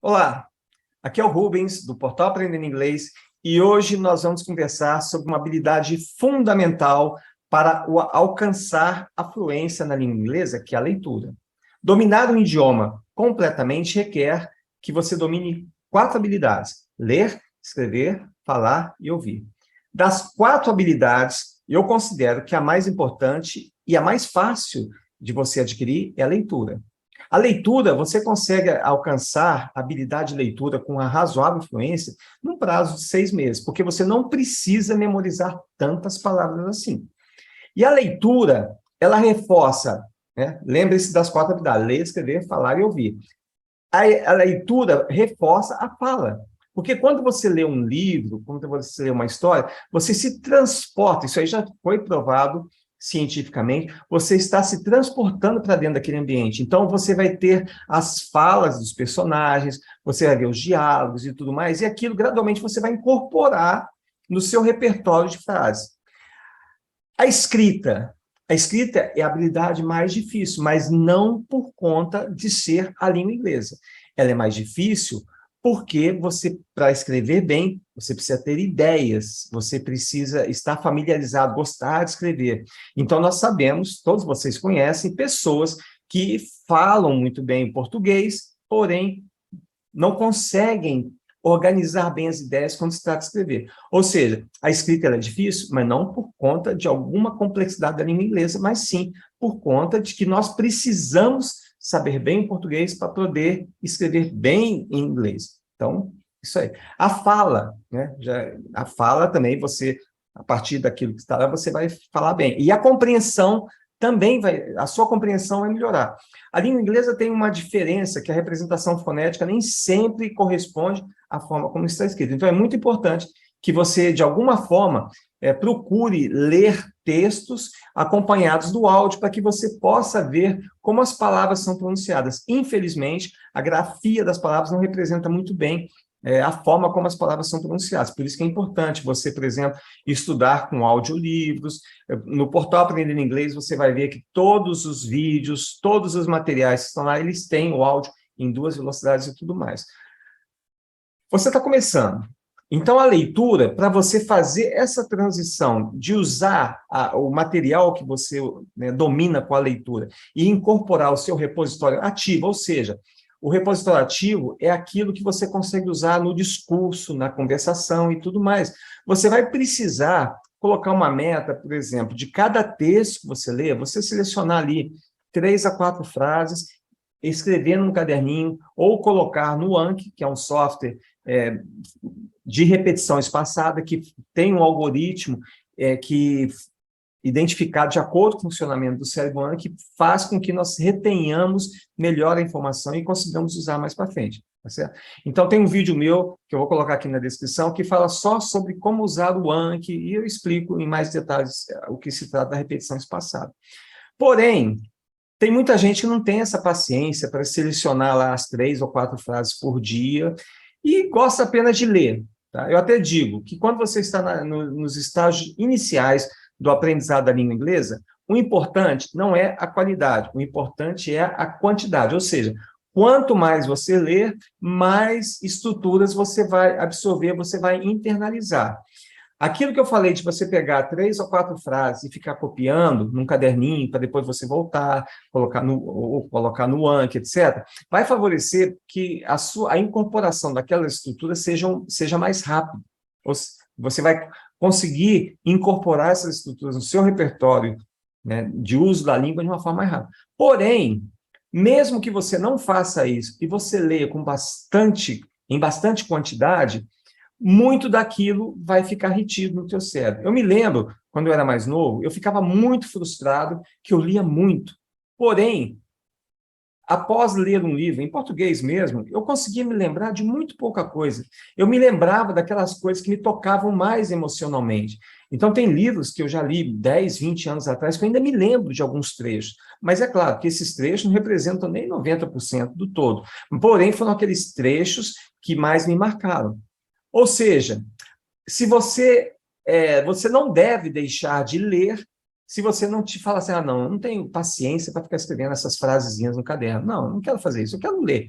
Olá, aqui é o Rubens, do Portal Aprendendo Inglês, e hoje nós vamos conversar sobre uma habilidade fundamental para alcançar a fluência na língua inglesa, que é a leitura. Dominar um idioma completamente requer que você domine 4 habilidades: ler, escrever, falar e ouvir. Das 4 habilidades, eu considero que a mais importante e a mais fácil de você adquirir é a leitura. A leitura, você consegue alcançar a habilidade de leitura com uma razoável fluência num prazo de 6 meses, porque você não precisa memorizar tantas palavras assim. E a leitura, ela reforça, né? Lembre-se das 4 habilidades: ler, escrever, falar e ouvir. A leitura reforça a fala. Porque quando você lê um livro, quando você lê uma história, você se transporta, isso aí já foi provado cientificamente, você está se transportando para dentro daquele ambiente. Então, você vai ter as falas dos personagens, você vai ver os diálogos e tudo mais, e aquilo, gradualmente, você vai incorporar no seu repertório de frases. A escrita é a habilidade mais difícil, mas não por conta de ser a língua inglesa. Ela é mais difícil porque você, para escrever bem, você precisa ter ideias, você precisa estar familiarizado, gostar de escrever. Então, nós sabemos, todos vocês conhecem, pessoas que falam muito bem português, porém, não conseguem organizar bem as ideias quando se trata de escrever. Ou seja, a escrita é difícil, mas não por conta de alguma complexidade da língua inglesa, mas sim por conta de que nós precisamos saber bem português para poder escrever bem em inglês. Então, isso aí. A fala, né? A fala também, você, a partir daquilo que está lá, você vai falar bem. E a compreensão também a sua compreensão vai melhorar. A língua inglesa tem uma diferença, que a representação fonética nem sempre corresponde à forma como está escrito. Então, é muito importante que você, de alguma forma, procure ler textos acompanhados do áudio, para que você possa ver como as palavras são pronunciadas. Infelizmente, a grafia das palavras não representa muito bem a forma como as palavras são pronunciadas. Por isso que é importante você, por exemplo, estudar com audiolivros. No portal Aprendendo Inglês, você vai ver que todos os vídeos, todos os materiais que estão lá, eles têm o áudio em 2 velocidades e tudo mais. Você está começando. Então, a leitura, para você fazer essa transição de usar o material que você, né, domina com a leitura e incorporar o seu repositório ativo, ou seja, o repositório ativo é aquilo que você consegue usar no discurso, na conversação e tudo mais. Você vai precisar colocar uma meta, por exemplo, de cada texto que você lê, você selecionar ali 3 a 4 frases, escrever num caderninho, ou colocar no Anki, que é um software de repetição espaçada, que tem um algoritmo que identificado de acordo com o funcionamento do cérebro humano, que faz com que nós retenhamos melhor a informação e consigamos usar mais para frente. Tá certo? Então, tem um vídeo meu, que eu vou colocar aqui na descrição, que fala só sobre como usar o Anki, e eu explico em mais detalhes o que se trata da repetição espaçada. Porém, tem muita gente que não tem essa paciência para selecionar lá as 3 ou 4 frases por dia e gosta apenas de ler. Tá? Eu até digo que quando você está nos estágios iniciais do aprendizado da língua inglesa, o importante não é a qualidade, o importante é a quantidade. Ou seja, quanto mais você ler, mais estruturas você vai absorver, você vai internalizar. Aquilo que eu falei de você pegar 3 ou 4 frases e ficar copiando num caderninho para depois você voltar, colocar no Anki, etc., vai favorecer que a incorporação daquelas estruturas seja mais rápida. Você vai conseguir incorporar essas estruturas no seu repertório, né, de uso da língua de uma forma mais rápida. Porém, mesmo que você não faça isso e você leia em bastante quantidade, muito daquilo vai ficar retido no teu cérebro. Eu me lembro, quando eu era mais novo, eu ficava muito frustrado que eu lia muito. Porém, após ler um livro, em português mesmo, eu conseguia me lembrar de muito pouca coisa. Eu me lembrava daquelas coisas que me tocavam mais emocionalmente. Então, tem livros que eu já li 10, 20 anos atrás, que eu ainda me lembro de alguns trechos. Mas é claro que esses trechos não representam nem 90% do todo. Porém, foram aqueles trechos que mais me marcaram. Ou seja, se você não deve deixar de ler se você não te fala assim, não, eu não tenho paciência para ficar escrevendo essas frasezinhas no caderno. Não, eu não quero fazer isso, eu quero ler.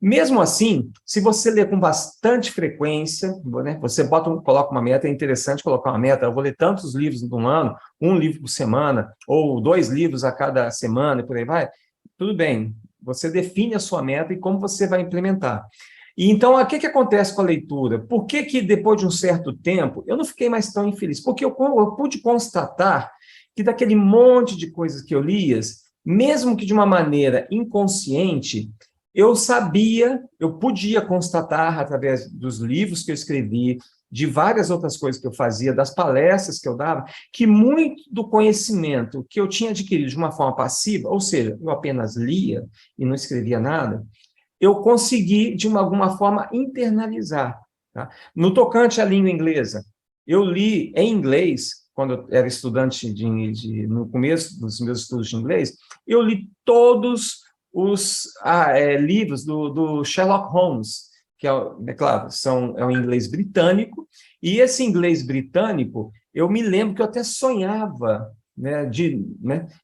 Mesmo assim, se você ler com bastante frequência, né, você coloca uma meta, é interessante colocar uma meta, eu vou ler tantos livros no ano, um livro por semana, ou 2 livros a cada semana, e por aí vai, tudo bem, você define a sua meta e como você vai implementar. E então, o que acontece com a leitura? Por que depois de um certo tempo, eu não fiquei mais tão infeliz? Porque eu pude constatar que daquele monte de coisas que eu lia, mesmo que de uma maneira inconsciente, eu sabia, eu podia constatar, através dos livros que eu escrevi, de várias outras coisas que eu fazia, das palestras que eu dava, que muito do conhecimento que eu tinha adquirido de uma forma passiva, ou seja, eu apenas lia e não escrevia nada, eu consegui, de alguma forma, internalizar. Tá? No tocante à língua inglesa, eu li em inglês, quando eu era estudante no começo dos meus estudos de inglês, eu li todos os livros do Sherlock Holmes, que é claro, é um inglês britânico, e esse inglês britânico, eu me lembro que eu até sonhava,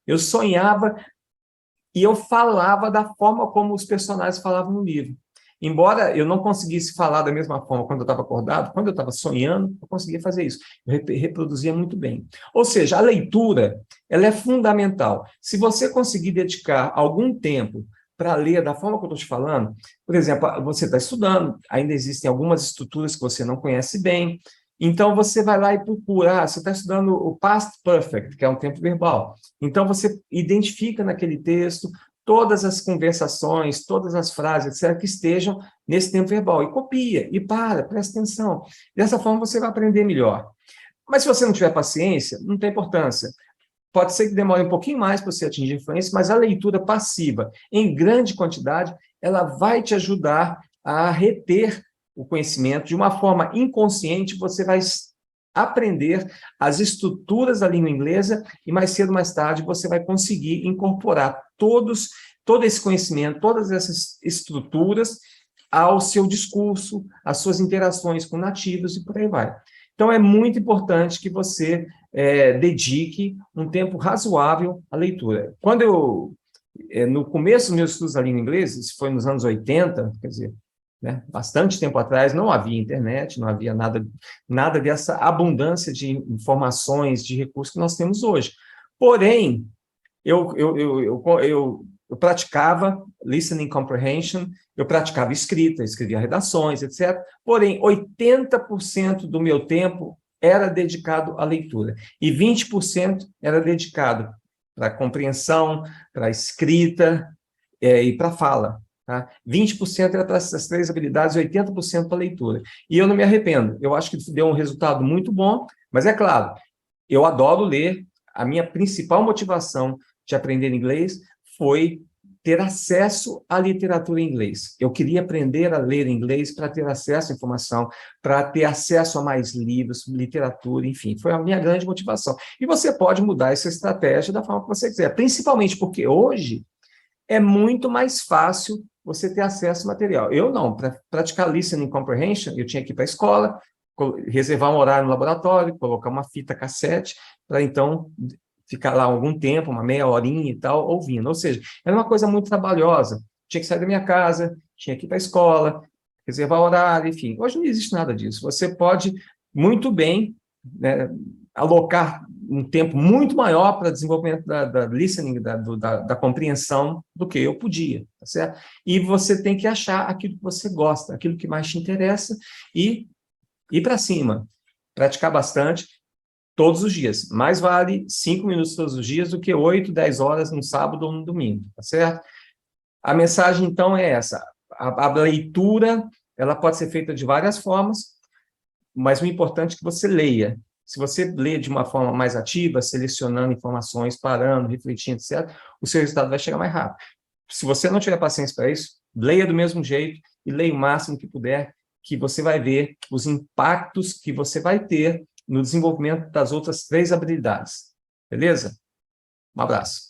eu sonhava e eu falava da forma como os personagens falavam no livro. Embora eu não conseguisse falar da mesma forma quando eu estava acordado, quando eu estava sonhando, eu conseguia fazer isso. Eu reproduzia muito bem. Ou seja, a leitura, ela é fundamental. Se você conseguir dedicar algum tempo para ler da forma que eu estou te falando, por exemplo, você está estudando, ainda existem algumas estruturas que você não conhece bem, então você vai lá e procura, você está estudando o past perfect, que é um tempo verbal. Então você identifica naquele texto todas as conversações, todas as frases, etc., que estejam nesse tempo verbal, e copia, e presta atenção. Dessa forma você vai aprender melhor. Mas se você não tiver paciência, não tem importância. Pode ser que demore um pouquinho mais para você atingir a fluência, mas a leitura passiva, em grande quantidade, ela vai te ajudar a reter o conhecimento. De uma forma inconsciente, você vai aprender as estruturas da língua inglesa e mais cedo ou mais tarde você vai conseguir incorporar todo esse conhecimento, todas essas estruturas ao seu discurso, às suas interações com nativos e por aí vai. Então, é muito importante que você dedique um tempo razoável à leitura. No começo dos meus estudos da língua inglesa, isso foi nos anos 80, quer dizer, né, bastante tempo atrás, não havia internet, não havia nada dessa abundância de informações, de recursos que nós temos hoje. Porém, eu praticava listening comprehension, eu praticava escrita, escrevia redações, etc. Porém, 80% do meu tempo era dedicado à leitura, e 20% era dedicado para a compreensão, para a escrita e para a fala. Tá? 20% era para essas 3 habilidades, 80% para a leitura. E eu não me arrependo, eu acho que isso deu um resultado muito bom, mas é claro, eu adoro ler, a minha principal motivação de aprender inglês foi ter acesso à literatura em inglês. Eu queria aprender a ler inglês para ter acesso à informação, para ter acesso a mais livros, literatura, enfim, foi a minha grande motivação. E você pode mudar essa estratégia da forma que você quiser, principalmente porque hoje é muito mais fácil você ter acesso ao material. Eu não, para praticar listening comprehension, eu tinha que ir para a escola, reservar um horário no laboratório, colocar uma fita cassete, para então ficar lá algum tempo, uma meia horinha e tal, ouvindo. Ou seja, era uma coisa muito trabalhosa. Tinha que sair da minha casa, tinha que ir para a escola, reservar horário, enfim. Hoje não existe nada disso. Você pode muito bem, né, alocar um tempo muito maior para desenvolvimento da listening, da compreensão, do que eu podia, tá certo? E você tem que achar aquilo que você gosta, aquilo que mais te interessa, e ir para cima, praticar bastante, todos os dias. Mais vale 5 minutos todos os dias do que 8, 10 horas no sábado ou no domingo, tá certo? A mensagem, então, é essa. A leitura, ela pode ser feita de várias formas, mas o importante é que você leia. Se você lê de uma forma mais ativa, selecionando informações, parando, refletindo, etc., o seu resultado vai chegar mais rápido. Se você não tiver paciência para isso, leia do mesmo jeito e leia o máximo que puder, que você vai ver os impactos que você vai ter no desenvolvimento das outras 3 habilidades. Beleza? Um abraço.